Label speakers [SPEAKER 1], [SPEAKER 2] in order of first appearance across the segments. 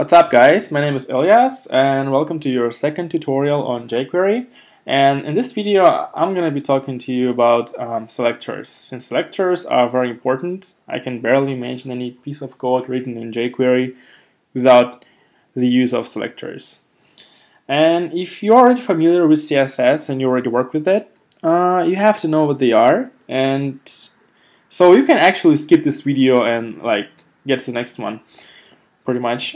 [SPEAKER 1] What's up guys, my name is Elias and welcome to your second tutorial on jQuery. And in this video I'm going to be talking to you about selectors. Since selectors are very important, I can barely imagine any piece of code written in jQuery without the use of selectors. And if you're already familiar with CSS and you already work with it, you have to know what they are. And so you can actually skip this video and get to the next one. Pretty much.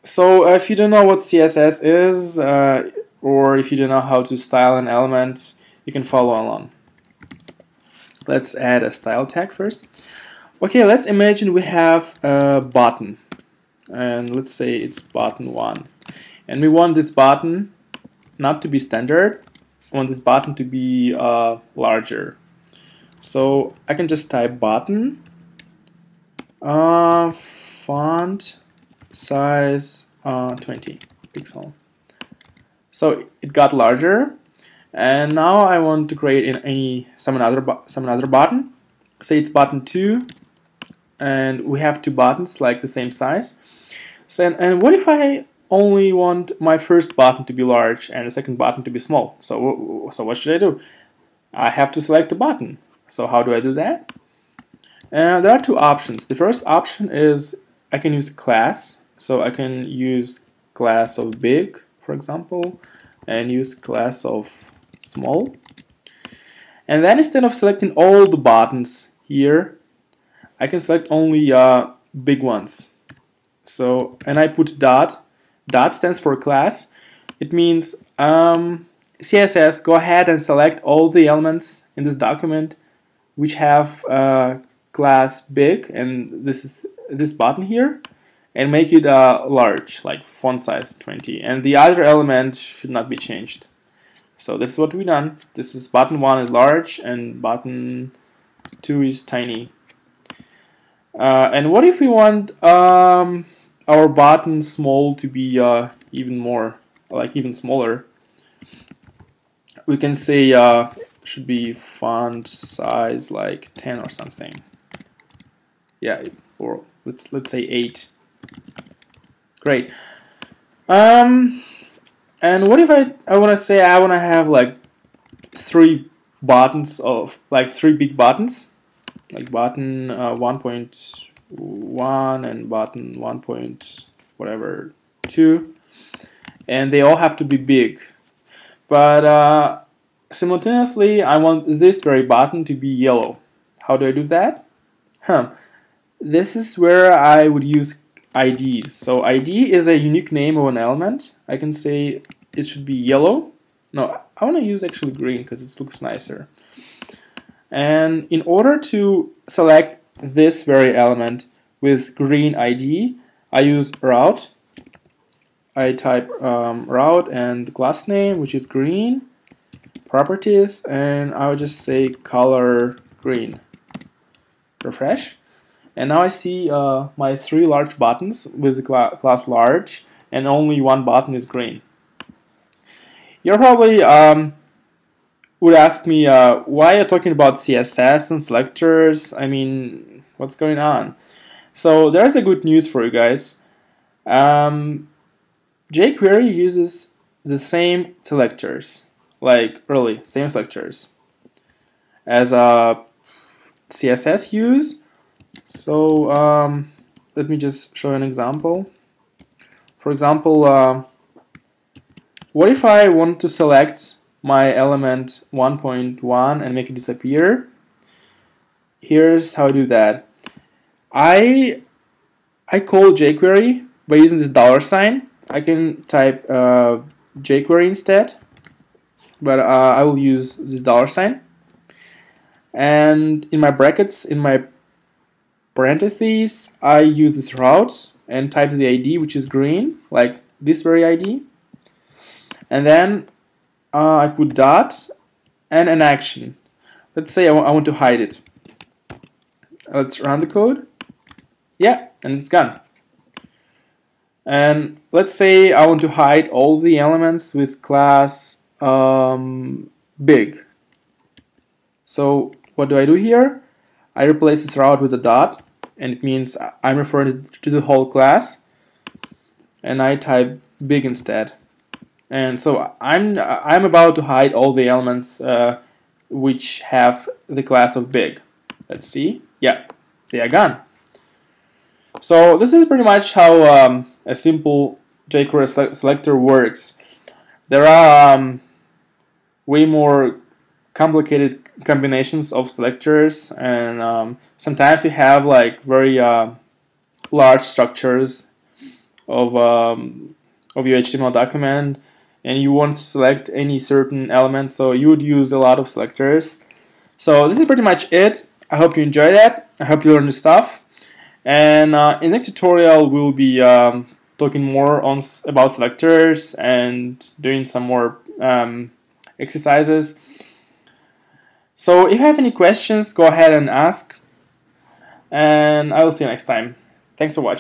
[SPEAKER 1] So if you don't know what CSS is, or if you don't know how to style an element, you can follow along. Let's add a style tag first. Okay, let's imagine we have a button, and let's say it's button 1, and we want this button not to be standard. We want this button to be larger. So I can just type button. Font size 20 pixel. So it got larger, and now I want to create some another button. Say it's button 2, and we have two buttons like the same size. So and what if I only want my first button to be large and the second button to be small? So what should I do? I have to select a button. So how do I do that? There are two options. The first option is I can use class. So I can use class of big, for example, and use class of small. And then instead of selecting all the buttons here, I can select only big ones. So, and I put dot. Dot stands for class. It means CSS, go ahead and select all the elements in this document which have class big, and this is this button here, and make it large, like font size 20, and the other element should not be changed. So this is what we done. This is button 1 is large and button 2 is tiny. And what if we want our button small to be even smaller? We can say should be font size like 10 or something. Yeah, or let's say 8. Great. And what if I want to say I want to have like 3 buttons of like 3 big buttons, like button 1.1 and button 1. Whatever 2, and they all have to be big. But simultaneously, I want this very button to be yellow. How do I do that? This is where I would use IDs. So ID is a unique name of an element. I can say it should be yellow. No, I want to use actually green because it looks nicer. And in order to select this very element with green ID, I use route. I type route and the class name, which is green, properties, and I would just say color green. Refresh. And now I see my 3 large buttons with the class large, and only 1 button is green. You probably would ask me why you're talking about CSS and selectors. I mean, what's going on? So there's a good news for you guys. jQuery uses the same selectors, same selectors as CSS use. So let me just show an example. For example, what if I want to select my element 1.1 and make it disappear? Here's how I do that. I call jQuery by using this $. I can type jQuery instead, but I will use this $. And in my brackets, in my parentheses, I use this route and type the ID, which is green, like this very ID. And then I put dot and an action. Let's say I want to hide it. Let's run the code. Yeah, and it's gone. And let's say I want to hide all the elements with class big. So what do I do here? I replace this route with a dot, and it means I'm referring to the whole class. and I type big instead. And so I'm about to hide all the elements which have the class of big. Let's see. Yeah, they are gone. So this is pretty much how a simple jQuery selector works. There are way more complicated combinations of selectors, and sometimes you have like very large structures of your HTML document, and you want to select any certain element, so you would use a lot of selectors. So this is pretty much it. I hope you enjoyed that. I hope you learned new stuff. And in the next tutorial, we'll be talking more about selectors and doing some more exercises. So if you have any questions, go ahead and ask. And I will see you next time. Thanks for watching.